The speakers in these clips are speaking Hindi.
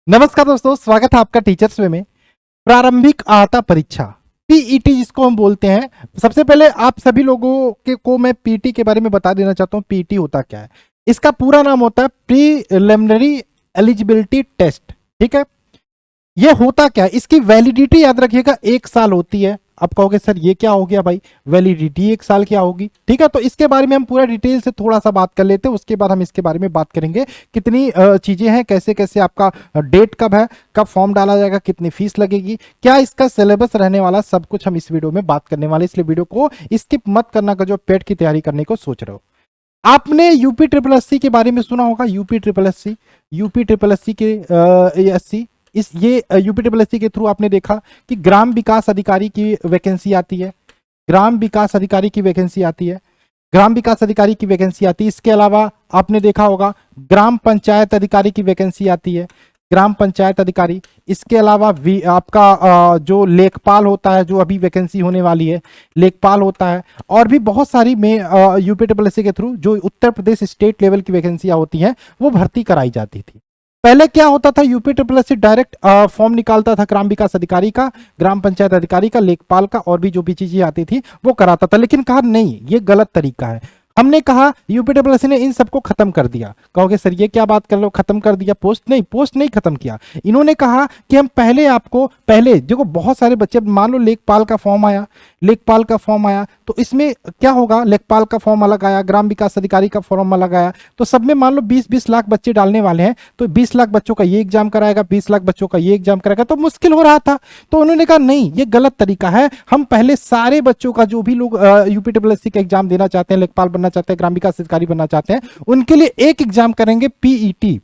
नमस्कार दोस्तों, स्वागत है आपका टीचर्स वे में। प्रारंभिक अर्हता परीक्षा पीईटी जिसको हम बोलते हैं। सबसे पहले आप सभी लोगों के को मैं पीईटी के बारे में बता देना चाहता हूँ। पीईटी होता क्या है? इसका पूरा नाम होता है प्रीलिमिनरी एलिजिबिलिटी टेस्ट। ठीक है, ये होता क्या है? इसकी वैलिडिटी याद रखिएगा 1 साल होती है। आप कहोगे सर ये क्या हो गया भाई, वैलिडिटी 1 साल क्या होगी? ठीक है, तो इसके बारे में हम पूरा डिटेल से थोड़ा सा बात कर लेते हैं। उसके बाद हम इसके बारे में बात करेंगे कितनी चीजें हैं, कैसे कैसे आपका डेट कब है, कब फॉर्म डाला जाएगा, कितनी फीस लगेगी, क्या इसका सिलेबस रहने वाला, सब कुछ हम इस वीडियो में बात करने वाले। इसलिए वीडियो को स्किप मत करना का जो पेट की तैयारी करने को सोच रहे हो। आपने यूपी ट्रिपल एससी के बारे में सुना होगा। यूपी ट्रिपल एससी के एससी इस ये यूपी ट्रिपल एससी के थ्रू आपने देखा कि ग्राम विकास अधिकारी की वैकेंसी आती है। ग्राम विकास अधिकारी की वैकेंसी आती है। ग्राम विकास अधिकारी की वैकेंसी आती है। इसके अलावा आपने देखा होगा ग्राम पंचायत अधिकारी की वैकेंसी आती है। ग्राम पंचायत अधिकारी, इसके अलावा आपका जो लेखपाल होता है, जो अभी वैकेंसी होने वाली है, लेखपाल होता है। और भी बहुत सारी में यूपी ट्रिपल एससी के थ्रू जो उत्तर प्रदेश स्टेट लेवल की वैकेंसियां होती हैं वो भर्ती कराई जाती थी। पहले क्या होता था, UP triple SC direct form निकालता था ग्राम विकास अधिकारी का, ग्राम पंचायत अधिकारी का, लेखपाल का, और भी जो भी चीजें आती थी वो कराता था। लेकिन कहा नहीं, ये गलत तरीका है। हमने कहा यूपी ट्रिपल एससी ने इन सबको खत्म कर दिया। कहोगे सर ये क्या बात कर लो, खत्म कर दिया? पोस्ट नहीं खत्म किया। इन्होंने कहा कि हम पहले देखो, बहुत सारे बच्चे, मान लो लेखपाल का फॉर्म आया, तो इसमें क्या होगा, लेखपाल का फॉर्म अलग आया, ग्राम विकास अधिकारी का फॉर्म अलग आया, तो सब में मान लो 20-20 लाख बच्चे डालने वाले हैं, तो 20 लाख बच्चों का ये एग्जाम कराएगा, 20 लाख बच्चों का ये एग्जाम कराएगा, तो मुश्किल हो रहा था। तो उन्होंने कहा नहीं, ये गलत तरीका है। हम पहले सारे बच्चों का, जो भी लोग यूपी ट्रिपल एससी का एग्जाम देना चाहते हैं, लेखपाल बनना चाहते हैं, ग्राम विकास अधिकारी बनना चाहते हैं, उनके लिए एक एग्जाम करेंगे, पीईटी।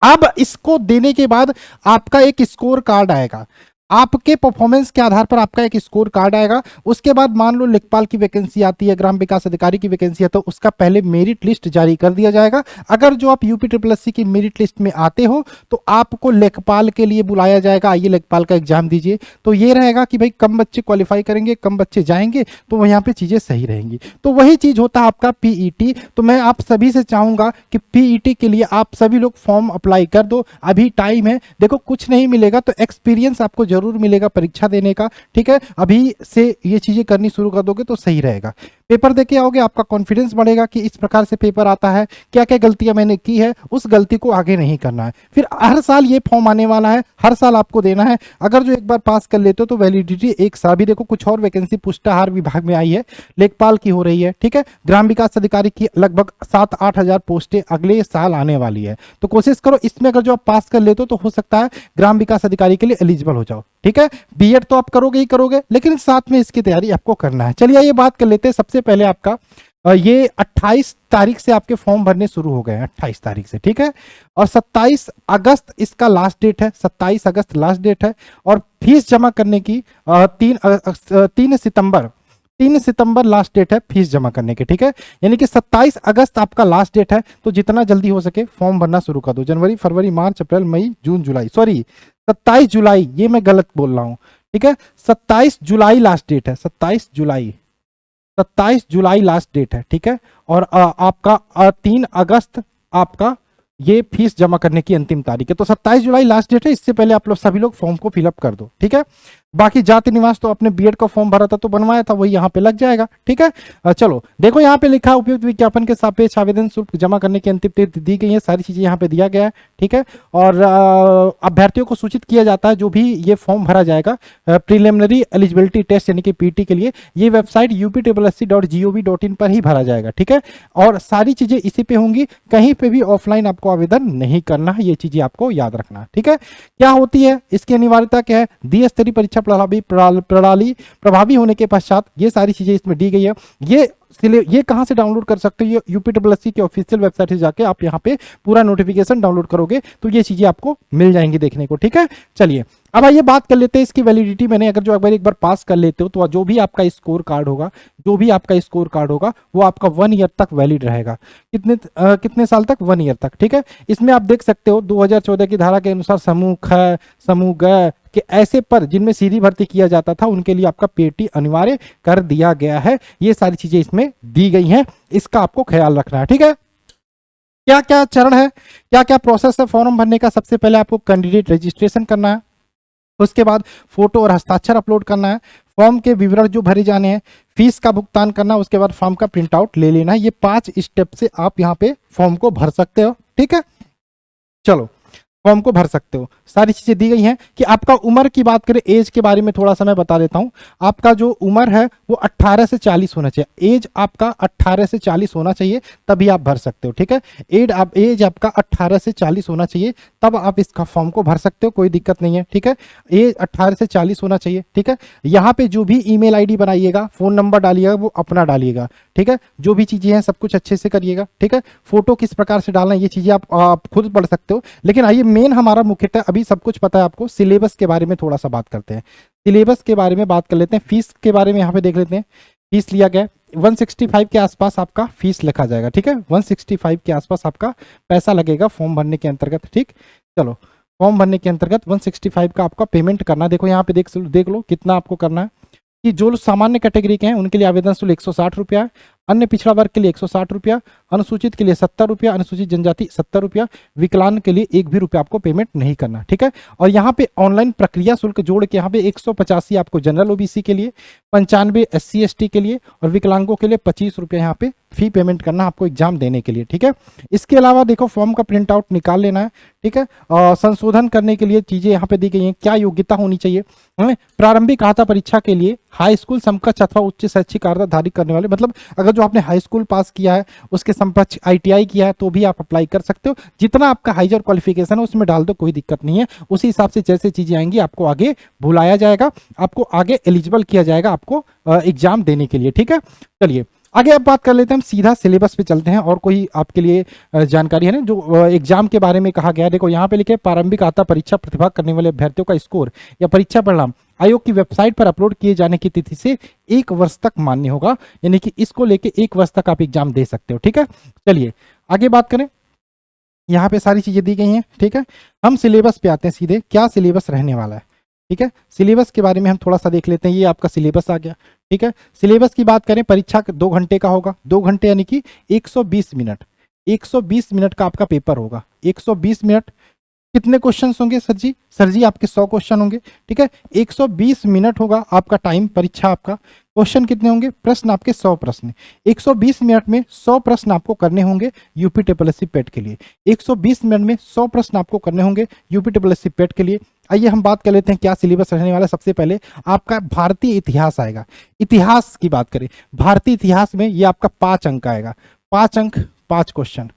अब इसको देने के बाद आपका एक स्कोर कार्ड आएगा। आपके परफॉर्मेंस के आधार पर आपका एक स्कोर कार्ड आएगा। उसके बाद मान लो लेखपाल की वैकेंसी आती है, ग्राम विकास अधिकारी की वैकेंसी है, तो उसका पहले मेरिट लिस्ट जारी कर दिया जाएगा। अगर जो आप यूपी ट्रिपल एससी की मेरिट लिस्ट में आते हो तो आपको लेखपाल के लिए बुलाया जाएगा, आइए लेखपाल का एग्जाम दीजिए। तो ये रहेगा कि भाई कम बच्चे क्वालिफाई करेंगे, कम बच्चे जाएंगे, तो यहाँ पे चीजें सही रहेंगी। तो वही चीज होता है आपका पीईटी। तो मैं आप सभी से चाहूंगा कि पीईटी के लिए आप सभी लोग फॉर्म अप्लाई कर दो, अभी टाइम है। देखो कुछ नहीं मिलेगा तो एक्सपीरियंस आपको जरूर मिलेगा परीक्षा देने का। ठीक है, अभी से ये चीजें करनी शुरू कर दोगे तो सही रहेगा। पेपर देके आओगे, आपका कॉन्फिडेंस बढ़ेगा कि इस प्रकार से पेपर आता है, क्या क्या गलतियां मैंने की है, उस गलती को आगे नहीं करना है। फिर हर साल ये फॉर्म आने वाला है, हर साल आपको देना है। अगर जो एक बार पास कर लेते हो तो वैलिडिटी 1 साल। भी देखो कुछ और वैकेंसी पुष्टाहार विभाग में आई है, लेखपाल की हो रही है। ठीक है, ग्राम विकास अधिकारी की लगभग 7-8 हजार पोस्टें अगले साल आने वाली है। तो कोशिश करो इसमें, अगर जो आप पास कर लेते हो तो हो सकता है ग्राम विकास अधिकारी के लिए एलिजिबल हो जाओ। ठीक है, बीएड तो आप करोगे ही करोगे, लेकिन साथ में इसकी तैयारी आपको करना है। चलिए ये बात कर लेते हैं। सबसे पहले आपका ये 28 तारीख से आपके फॉर्म भरने शुरू हो गए हैं, 28 तारीख से। ठीक है, और 27 अगस्त इसका लास्ट डेट है, 27 अगस्त लास्ट डेट है। और फीस जमा करने की 3 सितंबर लास्ट डेट है फीस जमा करने के। ठीक है, यानी कि 27 अगस्त आपका लास्ट डेट है। तो जितना जल्दी हो सके फॉर्म भरना शुरू कर दो। जनवरी, फरवरी, मार्च, अप्रैल, मई, जून, जुलाई, सॉरी 27 जुलाई, ये मैं गलत बोल रहा हूं। ठीक है, 27 जुलाई लास्ट डेट है, 27 जुलाई लास्ट डेट है। ठीक है, और आपका 3 अगस्त आपका ये फीस जमा करने की अंतिम तारीख है। तो 27 जुलाई लास्ट डेट है। इससे पहले आप लोग सभी लोग फॉर्म को फिलअप कर दो। ठीक है, बाकी जाति निवास तो आपने बीएड का फॉर्म भरा था तो बनवाया था, वही यहाँ पे लग जाएगा। ठीक है, चलो देखो यहाँ पे लिखा है उपयुक्त विज्ञापन के सापेक्ष आवेदन शुल्क जमा करने की अंतिम तिथि दी गई है। सारी चीजें यहाँ पे दिया गया है। ठीक है, और अभ्यर्थियों को सूचित किया जाता है जो भी ये फॉर्म भरा जाएगा प्रीलिमिनरी एलिजिबिलिटी टेस्ट यानी कि पीटी के लिए। ये वेबसाइट upssc.gov.in पर ही भरा जाएगा। ठीक है, और सारी चीजें इसी पे होंगी, कहीं पे भी ऑफलाइन आपको आवेदन नहीं करना है, ये चीजें आपको याद रखना है। ठीक है, क्या होती है इसकी अनिवार्यता, क्या है, द्विस्तरीय परीक्षा प्रणाली प्रभावी होने के पश्चात ये सारी चीजें इसमें दी गई है। ये कहां से डाउनलोड कर सकते हो? ये यूपी ट्रिपल एससी की ऑफिशियल वेबसाइट से जाके आप यहाँ पे पूरा नोटिफिकेशन डाउनलोड करोगे तो ये चीजें आपको मिल जाएंगी देखने को। ठीक है, चलिए अब आइए बात कर लेते हैं इसकी वैलिडिटी। मैंने अगर जो एक बार पास कर लेते हो तो जो भी आपका स्कोर कार्ड होगा वो आपका 1 ईयर तक वैलिड रहेगा। कितने साल तक? 1 ईयर तक। ठीक है, इसमें आप देख सकते हो 2014 की धारा के अनुसार समूह ख, समूह ग कि ऐसे पर जिनमें सीधी भर्ती किया जाता था उनके लिए आपका पीटी अनिवार्य कर दिया गया है। ये सारी चीजें इसमें दी गई हैं, इसका आपको ख्याल रखना है। ठीक है, क्या क्या चरण है, क्या क्या प्रोसेस है फॉर्म भरने का। सबसे पहले आपको कैंडिडेट रजिस्ट्रेशन करना है, उसके बाद फोटो और हस्ताक्षर अपलोड करना है, फॉर्म के विवरण जो भरे जाने हैं, फीस का भुगतान करना, उसके बाद फॉर्म का प्रिंट आउट ले लेना है। ये 5 स्टेप से आप यहाँ पे फॉर्म को भर सकते हो। ठीक है, चलो फॉर्म को भर सकते हो। सारी चीजें दी गई हैं। कि आपका उम्र की बात करें, एज के बारे में थोड़ा सा मैं बता देता हूं। आपका जो उम्र है वो 18 से 40 होना चाहिए। एज आपका 18 से 40 होना चाहिए, तभी आप भर सकते हो। ठीक है, एज आपका 18 से 40 होना चाहिए, तब आप इसका फॉर्म को भर सकते हो, कोई दिक्कत नहीं है। ठीक है, एज 18 से 40 होना चाहिए। ठीक है, यहाँ पे जो भी ईमेल आईडी बनाइएगा, फोन नंबर डालिएगा, वो अपना डालिएगा। ठीक है, जो भी चीजें हैं सब कुछ अच्छे से करिएगा। ठीक है, फोटो किस प्रकार से डालना है ये चीजें आप खुद पढ़ सकते हो। लेकिन आइए, मेन हमारा मुख्यतः अभी सब कुछ पता है आपको, सिलेबस के बारे में थोड़ा सा बात करते हैं। सिलेबस के बारे में बात कर लेते हैं। फीस के बारे में यहाँ पे देख लेते हैं। फीस लिया गया 165 के आसपास आपका फीस लिखा जाएगा। ठीक है, 165 के आसपास आपका पैसा लगेगा फॉर्म भरने के अंतर्गत। ठीक, चलो फॉर्म भरने के अंतर्गत 165 का आपका पेमेंट करना। देखो यहाँ पे देख लो कितना आपको करना है। कि जो सामान्य कैटेगरी के हैं उनके लिए आवेदन शुल्क 160 रुपया है, अन्य पिछड़ा वर्ग के लिए 160 रुपया, अनुसूचित के लिए 70 रुपया, अनुसूचित जनजाति 70 रुपया, विकलांग के लिए 1 भी रुपया आपको पेमेंट नहीं करना। ठीक है, और यहाँ पे ऑनलाइन प्रक्रिया शुल्क जोड़ के यहाँ पे 185 आपको जनरल ओबीसी के लिए, 95 SC ST के लिए, और विकलांगों के लिए 25 रुपया यहाँ पे फी पेमेंट करना आपको एग्जाम देने के लिए। ठीक है, इसके अलावा देखो फॉर्म का प्रिंट आउट निकाल लेना है। ठीक है, संशोधन करने के लिए चीजें यहाँ पे दी गई हैं। क्या योग्यता होनी चाहिए हमें, प्रारंभिक अर्हता परीक्षा के लिए हाई स्कूल समकक्ष अथवा उच्च शैक्षिक अर्हता धारी करने वाले, मतलब अगर जो आपने हाई स्कूल पास किया है उसके समकक्ष ITI किया है तो भी आप अप्लाई कर सकते हो। जितना आपका हाइजर क्वालिफिकेशन है उसमें डाल दो, कोई दिक्कत नहीं है। उसी हिसाब से जैसे चीजें आएंगी आपको आगे बुलाया जाएगा, आपको आगे एलिजिबल किया जाएगा आपको एग्जाम देने के लिए। ठीक है, चलिए आगे अब बात कर लेते हैं, हम सीधा सिलेबस पे चलते हैं। और कोई आपके लिए जानकारी है ना जो एग्जाम के बारे में कहा गया है। देखो यहाँ पे लिखे प्रारंभिक अर्हता परीक्षा प्रतिभाग करने वाले अभ्यर्थियों का स्कोर या परीक्षा परिणाम आयोग की वेबसाइट पर अपलोड किए जाने की तिथि से 1 वर्ष तक मान्य होगा, यानी कि इसको लेके 1 वर्ष तक आप एग्जाम दे सकते हो। ठीक है, चलिए आगे बात करें। यहाँ पे सारी चीजें दी गई हैं। ठीक है, हम सिलेबस पे आते हैं सीधे, क्या सिलेबस रहने वाला है। ठीक है, सिलेबस के बारे में हम थोड़ा सा देख लेते हैं। ये आपका सिलेबस आ गया। ठीक है, सिलेबस की बात करें, परीक्षा 2 घंटे का होगा। 2 घंटे यानी कि 120 मिनट, 120 मिनट का आपका पेपर होगा। 120 मिनट, कितने क्वेश्चन होंगे सर जी? सर जी आपके 100 क्वेश्चन होंगे। ठीक है, 120 मिनट होगा आपका टाइम परीक्षा आपका। क्वेश्चन कितने होंगे? प्रश्न आपके 100 प्रश्न। 120 मिनट में 100 प्रश्न आपको करने होंगे UPSSC पेट के लिए। 120 मिनट में 100 प्रश्न आपको करने होंगे UPSSC पेट के लिए। आइए हम बात कर लेते हैं क्या सिलेबस रहने वाला है। सबसे पहले आपका भारतीय इतिहास आएगा। इतिहास की बात करें, भारतीय इतिहास में ये आपका 5 अंक आएगा। 5 अंक 5 क्वेश्चन,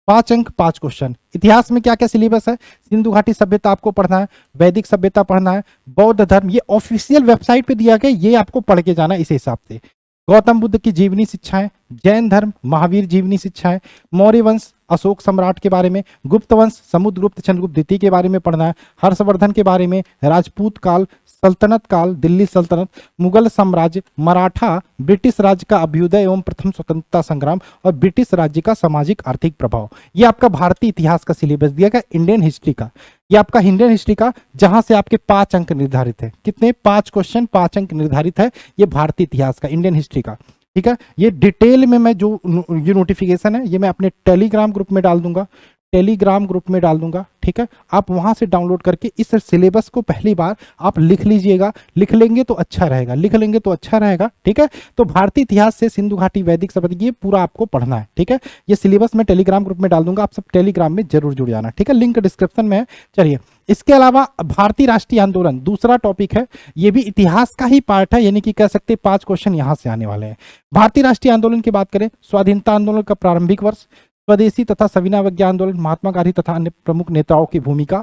5 अंक 5 क्वेश्चन। इतिहास में क्या क्या सिलेबस है? सिंधु घाटी सभ्यता आपको पढ़ना है, वैदिक सभ्यता पढ़ना है, बौद्ध धर्म, ये ऑफिशियल वेबसाइट पे दिया गया, ये आपको पढ़ के जाना इस हिसाब से। गौतम बुद्ध की जीवनी शिक्षाएं, जैन धर्म, महावीर जीवनी शिक्षाएं, मौर्य वंश, अशोक सम्राट के बारे में, गुप्त वंश, समुद्रगुप्त, चंद्रगुप्त द्वितीय के बारे में पढ़ना है, हर्षवर्धन के बारे में, राजपूत काल, सल्तनत काल, दिल्ली सल्तनत, मुगल साम्राज्य, मराठा, ब्रिटिश राज्य का अभ्युदय एवं प्रथम स्वतंत्रता संग्राम, और ब्रिटिश राज्य का सामाजिक आर्थिक प्रभाव। ये आपका भारतीय इतिहास का सिलेबस दिया गया। इंडियन हिस्ट्री का, ये आपका इंडियन हिस्ट्री का, जहां से आपके 5 अंक निर्धारित है। कितने? 5 क्वेश्चन, 5 अंक निर्धारित है। ये भारतीय इतिहास का, इंडियन हिस्ट्री का। ठीक है, ये डिटेल में मैं जो ये नोटिफिकेशन है ये मैं अपने टेलीग्राम ग्रुप में डाल दूंगा, टेलीग्राम ग्रुप में डाल दूंगा। ठीक है, आप वहां से डाउनलोड करके इस सिलेबस को पहली बार आप लिख लीजिएगा। लिख लेंगे तो अच्छा रहेगा, लिख लेंगे तो अच्छा रहेगा। ठीक है, तो भारतीय इतिहास से सिंधु घाटी, वैदिक सभ्यता, ये पूरा आपको पढ़ना है। ठीक है, ये सिलेबस मैं टेलीग्राम ग्रुप में डाल दूंगा, आप सब टेलीग्राम में जरूर जुड़ जाना। ठीक है, लिंक डिस्क्रिप्शन में है। चलिए, इसके अलावा भारतीय राष्ट्रीय आंदोलन दूसरा टॉपिक है, ये भी इतिहास का ही पार्ट है, यानी कि कह सकते 5 क्वेश्चन यहां से आने वाले हैं। भारतीय राष्ट्रीय आंदोलन की बात करें, स्वाधीनता आंदोलन का प्रारंभिक वर्ष, स्वदेशी तथा सविना अवज्ञा आंदोलन, महात्मा गांधी तथा अन्य प्रमुख नेताओं की भूमिका,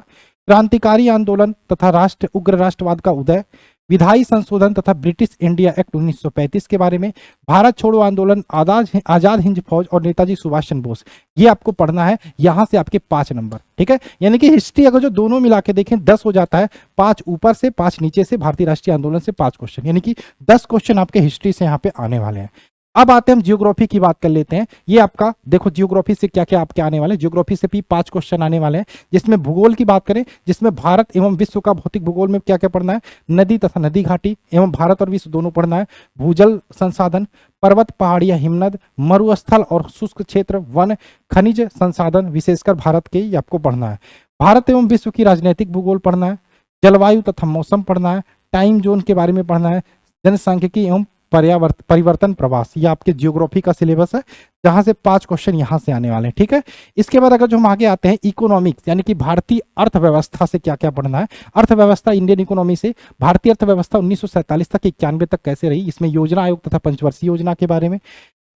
क्रांतिकारी आंदोलन तथा उग्र राष्ट्रवाद का उदय, विधायी संशोधन तथा ब्रिटिश इंडिया एक्ट 1935 के बारे में, भारत छोड़ो आंदोलन, आजाद हिंद फौज और नेताजी सुभाष चंद्र बोस, ये आपको पढ़ना है। यहां से आपके 5 नंबर। ठीक है, यानी कि हिस्ट्री अगर जो दोनों मिला के देखें 10 हो जाता है, 5 ऊपर से 5 नीचे से, भारतीय राष्ट्रीय आंदोलन से 5 क्वेश्चन, यानी कि 10 क्वेश्चन आपके हिस्ट्री से यहाँ पे आने वाले हैं। अब आते हैं हम जियोग्राफी की बात कर लेते हैं। ये आपका देखो जियोग्राफी से क्या क्या आपके आने वाले, जियोग्राफी से भी 5 क्वेश्चन आने वाले हैं, जिसमें भूगोल की बात करें, जिसमें भारत एवं विश्व का भौतिक भूगोल में क्या क्या पढ़ना है, नदी तथा नदी घाटी एवं भारत और विश्व दोनों पढ़ना है, भूजल संसाधन, पर्वत पहाड़ियां हिमनद, मरुस्थल और शुष्क क्षेत्र, वन, खनिज संसाधन विशेषकर भारत के ही आपको पढ़ना है, भारत एवं विश्व की राजनीतिक भूगोल पढ़ना है, जलवायु तथा मौसम पढ़ना है, टाइम जोन के बारे में पढ़ना है, जनसांख्यिकी एवं परिवर्तन प्रवास, ये आपके जियोग्राफी का सिलेबस है, जहां से 5 क्वेश्चन यहां से आने वाले हैं। ठीक है, इसके बाद अगर जो हम आगे आते हैं इकोनॉमिक्स, यानी कि भारतीय अर्थव्यवस्था से क्या क्या पढ़ना है, अर्थव्यवस्था इंडियन इकोनॉमी से भारतीय अर्थव्यवस्था 1947 तक 91 तक कैसे रही, इसमें योजना आयोग तथा पंचवर्षीय योजना के बारे में,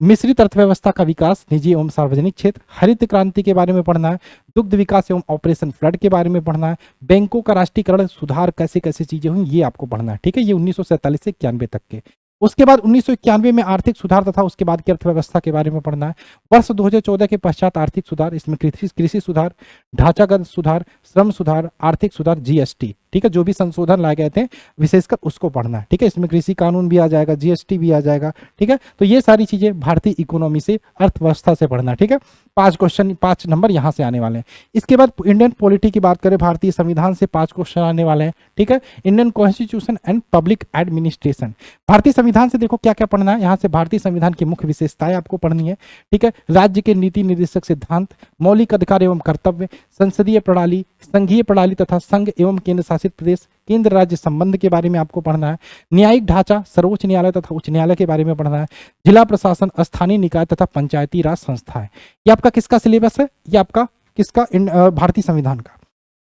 मिश्रित अर्थव्यवस्था का विकास, निजी एवं सार्वजनिक क्षेत्र, हरित क्रांति के बारे में पढ़ना है, दुग्ध विकास एवं ऑपरेशन फ्लड के बारे में पढ़ना है, बैंकों का राष्ट्रीयकरण सुधार कैसे कैसे चीजें हुई ये आपको पढ़ना है। ठीक है, ये 1947 से 91 तक के। उसके बाद 1991 में आर्थिक सुधार तथा उसके बाद की अर्थव्यवस्था के बारे में पढ़ना है। वर्ष 2014 के पश्चात आर्थिक सुधार, इसमें कृषि सुधार, ढांचागत सुधार, श्रम सुधार, आर्थिक सुधार, जीएसटी, ठीक है, जो भी संशोधन लाए गए थे विशेषकर उसको पढ़ना है। ठीक है, इसमें कृषि कानून भी आ जाएगा, जीएसटी भी आ जाएगा। ठीक है, तो ये सारी चीजें भारतीय इकोनॉमी से, अर्थव्यवस्था से पढ़ना। ठीक है, 5 क्वेश्चन, 5 नंबर यहां से आने वाले हैं। इसके बाद इंडियन पॉलिटी की बात करें, भारतीय संविधान से 5 क्वेश्चन आने वाले हैं। ठीक है, Indian constitution and public administration, भारतीय संविधान से देखो क्या क्या पढ़ना है, यहाँ से भारतीय संविधान की मुख्य विशेषताएं आपको पढ़नी है। ठीक है, राज्य के नीति निर्देशक सिद्धांत, मौलिक अधिकार एवं कर्तव्य, संसदीय प्रणाली, संघीय प्रणाली तथा संघ एवं केंद्र शासित प्रदेश, केंद्र राज्य संबंध के बारे में आपको पढ़ना है, न्यायिक ढांचा, सर्वोच्च न्यायालय तथा उच्च न्यायालय के बारे में पढ़ना है, जिला प्रशासन, स्थानीय निकाय तथा पंचायती राज संस्थाएं। ये आपका किसका सिलेबस है, ये आपका किसका, भारतीय संविधान का।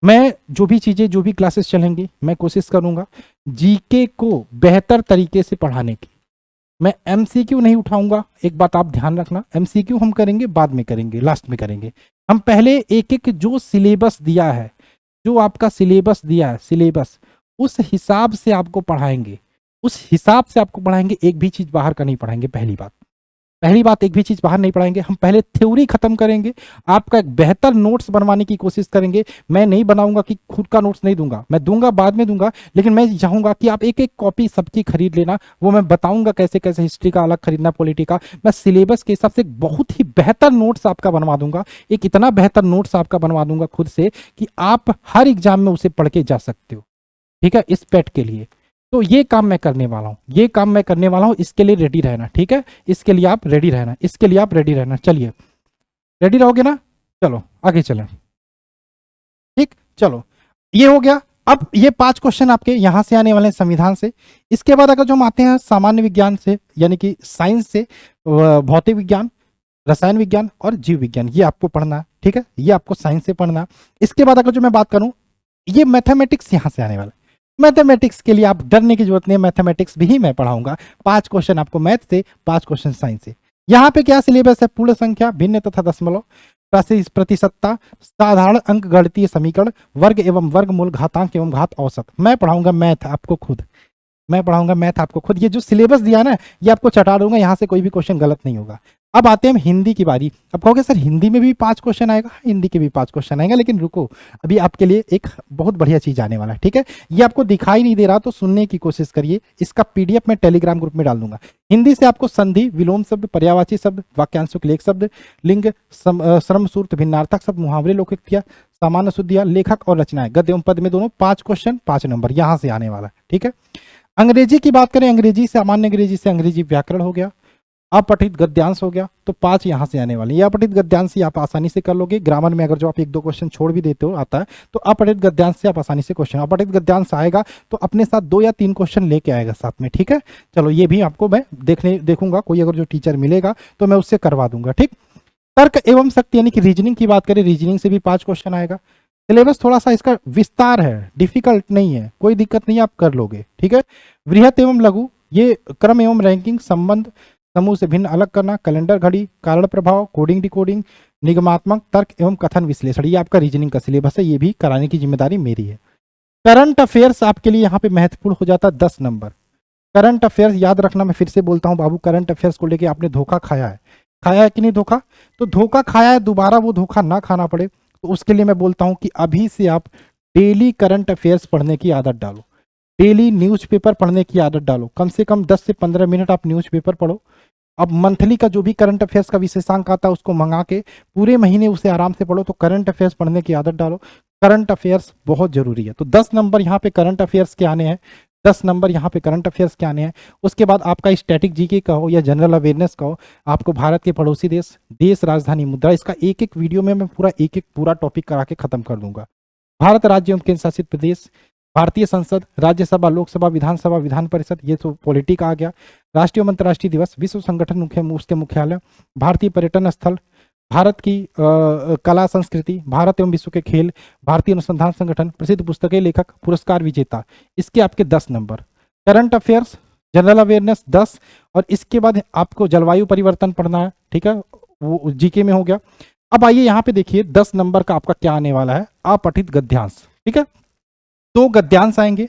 मैं जो भी चीजें, जो भी क्लासेस चलेंगी, मैं कोशिश करूंगा जीके को बेहतर तरीके से पढ़ाने की। मैं एमसीक्यू नहीं उठाऊंगा, एक बात आप ध्यान रखना, एमसीक्यू हम करेंगे बाद में करेंगे, लास्ट में करेंगे। हम पहले एक एक जो सिलेबस दिया है, जो आपका सिलेबस दिया है, सिलेबस उस हिसाब से आपको पढ़ाएंगे, उस हिसाब से आपको पढ़ाएंगे, एक भी चीज बाहर का नहीं पढ़ाएंगे। पहली बात एक भी चीज बाहर नहीं पढ़ाएंगे, हम पहले थ्योरी खत्म करेंगे, आपका एक बेहतर नोट्स बनवाने की कोशिश करेंगे। मैं नहीं बनाऊंगा कि खुद का नोट्स नहीं दूंगा, मैं दूंगा, बाद में दूंगा, लेकिन मैं चाहूंगा कि आप एक एक कॉपी सबकी खरीद लेना। वो मैं बताऊंगा कैसे कैसे, हिस्ट्री का अलग खरीदना, पॉलिटी का, मैं सिलेबस के हिसाब से बहुत ही बेहतर नोट्स आपका बनवा दूंगा। एक इतना बेहतर नोट्स आपका बनवा दूंगा खुद से कि आप हर एग्जाम में उसे पढ़ के जा सकते हो। ठीक है, इस पेट के लिए तो ये काम मैं करने वाला हूँ, ये काम मैं करने वाला हूँ, इसके लिए रेडी रहना। ठीक है, इसके लिए आप रेडी रहना, इसके लिए आप रेडी रहना। चलिए, रेडी रहोगे ना, चलो आगे चलें। ठीक, चलो ये हो गया। अब ये 5 क्वेश्चन आपके यहां से आने वाले हैं संविधान से। इसके बाद अगर जो हम आते हैं सामान्य विज्ञान से, यानी कि साइंस से, भौतिक विज्ञान, रसायन विज्ञान और जीव विज्ञान, ये आपको पढ़ना है। ठीक है, ये आपको साइंस से पढ़ना है। इसके बाद अगर जो मैं बात करूं, ये मैथमेटिक्स यहां से आने वाला है। मैथमेटिक्स के लिए आप डरने की जरूरत नहीं है, मैथमेटिक्स भी मैं पढ़ाऊंगा। 5 क्वेश्चन आपको मैथ से, 5 क्वेश्चन साइंस से। यहाँ पे क्या सिलेबस है, पूर्ण संख्या, भिन्न तथा दशमलव, प्रतिशतता, साधारण अंक गणितीय समीकरण, वर्ग एवं वर्गमूल, घातांक एवं घात औसत। मैं पढ़ाऊंगा मैथ आपको खुद, मैं पढ़ाऊंगा मैथ आपको खुद। ये जो सिलेबस दिया ना, ये आपको चटा दूंगा, यहाँ से कोई भी क्वेश्चन गलत नहीं होगा। अब आते हैं हम हिंदी की बारी। अब कहोगे सर हिंदी में भी 5 क्वेश्चन आएगा, हिंदी के भी 5 क्वेश्चन आएगा, लेकिन रुको, अभी आपके लिए एक बहुत बढ़िया चीज आने वाला है। ठीक है, ये आपको दिखाई नहीं दे रहा तो सुनने की कोशिश करिए, इसका पीडीएफ मैं टेलीग्राम ग्रुप में डाल दूंगा। हिंदी से आपको संधि, विलोम शब्द, पर्यायवाची शब्द, वाक्यांशों के लेख शब्द, लिंग, श्रम सूत्र, भिन्नार्थक शब्द, मुहावरे, लोकोक्तियां, सामान्य शुद्धियां, लेखक और रचनाएं, गद्य एवं पद में दोनों 5 क्वेश्चन 5 नंबर यहां से आने वाला है। ठीक है, अंग्रेजी की बात करें, अंग्रेजी से, सामान्य अंग्रेजी से अंग्रेजी व्याकरण हो गया, अपठित गद्यांश हो गया, तो 5 यहां से आने वाले। ये अपठित गद्यांश आप आसानी से कर लोगे। ग्रामर में अगर जो आप 1-2 क्वेश्चन छोड़ भी देते हो आता है, तो अपठित गद्यांश से आप आसानी से क्वेश्चन, अपठित गद्यांश आएगा तो अपने साथ 2 या 3 क्वेश्चन लेके आएगा साथ में। ठीक है, चलो ये भी आपको मैं देखूंगा, कोई अगर जो टीचर मिलेगा तो मैं उससे करवा दूंगा। ठीक, तर्क एवं शक्ति यानी कि रीजनिंग की बात करें, रीजनिंग से भी 5 क्वेश्चन आएगा। सिलेबस थोड़ा सा इसका विस्तार है, डिफिकल्ट नहीं है, कोई दिक्कत नहीं, आप कर लोगे। ठीक है, बृहत एवं लघु, ये क्रम एवं रैंकिंग, संबंध, समूह से भिन्न अलग करना, कैलेंडर घड़ी, कारण प्रभाव, कोडिंग डिकोडिंग, निगमात्मक तर्क एवं कथन विश्लेषण, ये आपका रीजनिंग का सिलेबस है, ये भी कराने की जिम्मेदारी मेरी है। करंट अफेयर्स आपके लिए यहाँ पे महत्वपूर्ण हो जाता है, 10 नंबर। करंट अफेयर्स याद रखना, मैं फिर से बोलता हूँ बाबू, करंट अफेयर्स को लेके आपने धोखा खाया है कि नहीं धोखा? तो धोखा खाया है, दोबारा वो धोखा ना खाना पड़े, तो उसके लिए मैं बोलता हूं कि अभी से आप डेली करंट अफेयर्स पढ़ने की आदत डालो, डेली न्यूज़पेपर पढ़ने की आदत डालो। कम से कम 10 से 15 मिनट आप न्यूज़पेपर पढ़ो, अब मंथली का जो भी करंट अफेयर्स का विशेषांक आता है उसको मंगा के पूरे महीने उसे आराम से पढ़ो। तो करंट अफेयर्स पढ़ने की आदत डालो, करंट अफेयर्स बहुत जरूरी है। तो 10 नंबर यहाँ पे करंट अफेयर्स के आने हैं, 10 नंबर यहाँ पे करंट अफेयर्स के आने हैं। उसके बाद आपका स्टैटिक जीके का हो या जनरल अवेयरनेस का हो, आपको भारत के पड़ोसी देश, देश राजधानी मुद्रा, इसका एक एक वीडियो में मैं पूरा टॉपिक करा के खत्म कर दूंगा। भारत राज्य एवं केंद्र शासित प्रदेश, भारतीय संसद, राज्यसभा, लोकसभा, विधानसभा, विधान परिषद, ये तो पॉलिटिक आ गया। राष्ट्रीय एवं अंतर्राष्ट्रीय दिवस, विश्व संगठन उसके मुख्यालय, भारतीय पर्यटन स्थल, भारत की कला संस्कृति, भारत एवं विश्व के खेल, भारतीय अनुसंधान संगठन, प्रसिद्ध पुस्तकें, लेखक, पुरस्कार विजेता, इसके आपके 10 number. Current affairs, general awareness 10, और इसके बाद आपको जलवायु परिवर्तन पढ़ना है, ठीक है, वो जीके में हो गया। अब आइए यहाँ पे देखिए 10 नंबर का आपका क्या आने वाला है, अपठित गद्यांश, ठीक है। 2 गद्यांश आएंगे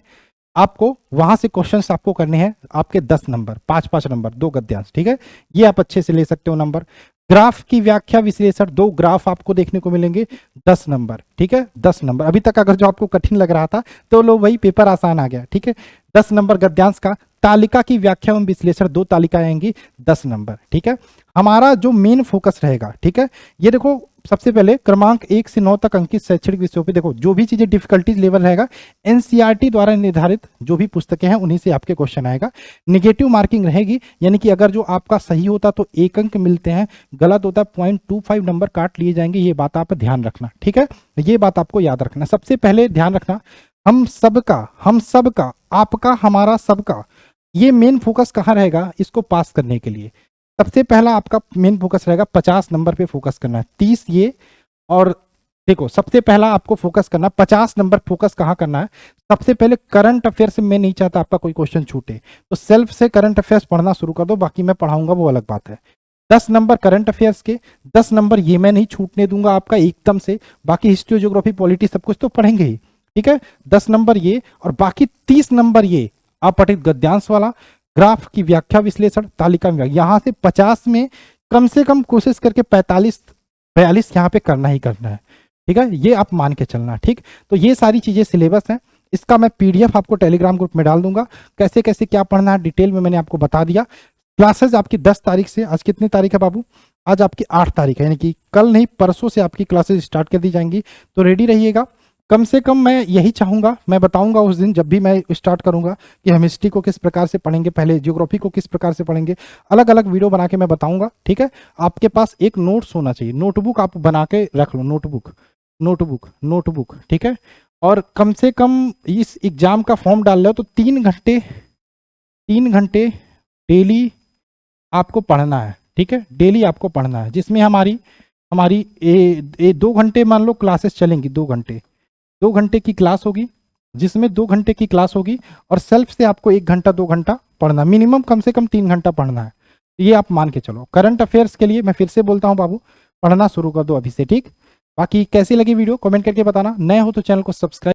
आपको, वहां से क्वेश्चंस आपको करने हैं आपके 10 नंबर, 5-5 नंबर, 2 गद्यांश, ठीक है। ये आप अच्छे से ले सकते हो नंबर। ग्राफ की व्याख्या विश्लेषण, 2 ग्राफ आपको देखने को मिलेंगे, 10 नंबर, ठीक है, 10 नंबर। अभी तक अगर जो आपको कठिन लग रहा था तो लो भाई पेपर आसान आ गया, ठीक है। 10 नंबर गद्यांश का। तालिका की व्याख्या एवं विश्लेषण, 2 तालिकाएं आएंगी, 10 नंबर, ठीक है। हमारा जो मेन फोकस रहेगा, ठीक है, ये देखो सबसे पहले क्रमांक 1 से 9 तक अंकित शैक्षणिक विषयों पे देखो जो भी चीजें डिफिकल्टीज लेवल रहेगा, एनसीईआरटी द्वारा निर्धारित जो भी पुस्तकें हैं उन्हीं से आपके क्वेश्चन आएगा। नेगेटिव मार्किंग रहेगी, यानी कि अगर जो आपका सही होता तो 1 अंक मिलते हैं, गलत होता 0.25 नंबर काट लिए जाएंगे। ये बात आप ध्यान रखना, ठीक है, ये बात आपको याद रखना। सबसे पहले ध्यान रखना, हम सबका, आपका, हमारा, सबका, ये मेन फोकस कहाँ रहेगा इसको पास करने के लिए। सबसे पहला आपका मेन फोकस रहेगा 50 नंबर पे फोकस करना है, 30 ये, और देखो सबसे पहला आपको फोकस करना 50 नंबर फोकस कहाँ करना है। सबसे पहले करंट अफेयर्स में मैं नहीं चाहता आपका कोई क्वेश्चन छूटे, तो सेल्फ से करंट अफेयर्स पढ़ना शुरू कर दो, बाकी मैं पढ़ाऊंगा वो अलग बात है। 10 नंबर करंट अफेयर्स के, 10 नंबर ये मैं नहीं छूटने दूंगा आपका एकदम से, बाकी हिस्ट्री, ज्योग्राफी, पॉलिटी सब कुछ तो पढ़ेंगे ही, ठीक है। 10 नंबर ये, और बाकी 30 नंबर ये अपठित गद्यांश वाला, ग्राफ की व्याख्या विश्लेषण, तालिका में। यहां से 50 में कम से कम कोशिश करके 45-42 यहाँ पे करना ही करना है, ठीक है, ये आप मान के चलना, ठीक। तो ये सारी चीजें सिलेबस हैं, इसका मैं पीडीएफ आपको टेलीग्राम ग्रुप में डाल दूंगा, कैसे कैसे क्या पढ़ना है डिटेल में मैंने आपको बता दिया। क्लासेस आपकी 10 तारीख से, आज कितनी तारीख है बाबू, आज आपकी 8 तारीख है, यानी कि कल नहीं परसों से आपकी क्लासेस स्टार्ट कर दी जाएंगी, तो रेडी रहिएगा। कम से कम मैं यही चाहूंगा, मैं बताऊंगा उस दिन जब भी मैं स्टार्ट करूंगा कि हम हिस्ट्री को किस प्रकार से पढ़ेंगे, पहले ज्योग्राफी को किस प्रकार से पढ़ेंगे, अलग अलग वीडियो बना के मैं बताऊंगा, ठीक है। आपके पास एक नोट्स होना चाहिए, नोटबुक आप बना के रख लो, नोटबुक, ठीक है। और कम से कम इस एग्जाम का फॉर्म डाल लो तो 3 घंटे डेली आपको पढ़ना है, ठीक है, डेली आपको पढ़ना है, जिसमें हमारी 2 घंटे मान लो क्लासेस चलेंगी, 2 घंटे की क्लास होगी, जिसमें 2 घंटे की क्लास होगी, और सेल्फ से आपको 1 घंटा 2 घंटा पढ़ना, मिनिमम कम से कम 3 घंटा पढ़ना है, ये आप मान के चलो। करंट अफेयर्स के लिए मैं फिर से बोलता हूं बाबू, पढ़ना शुरू कर दो अभी से, ठीक। बाकी कैसी लगी वीडियो कमेंट करके बताना, नए हो तो चैनल को सब्सक्राइब